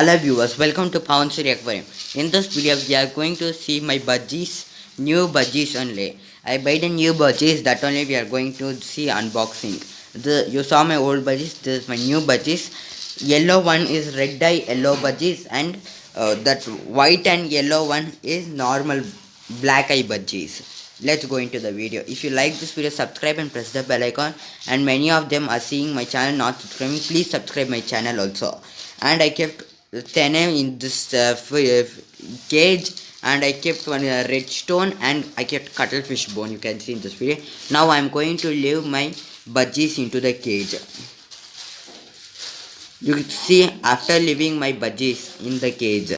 Hello viewers, welcome to Pouncery Aquarium. In this video, we are going to see my budgies, new budgies only. I bought a new budgies that only we are going to see unboxing. You saw my old budgies, this is my new budgies. Yellow one is red eye yellow budgies and that white and yellow one is normal black eye budgies. Let's go into the video. If you like this video, subscribe and press the bell icon. And many of them are seeing my channel not subscribing. Please subscribe my channel also. And I kept 10 in this cage, and I kept one redstone, and I kept cuttlefish bone. You can see in this video. Now I am going to leave my budgies into the cage. You see after leaving my budgies in the cage.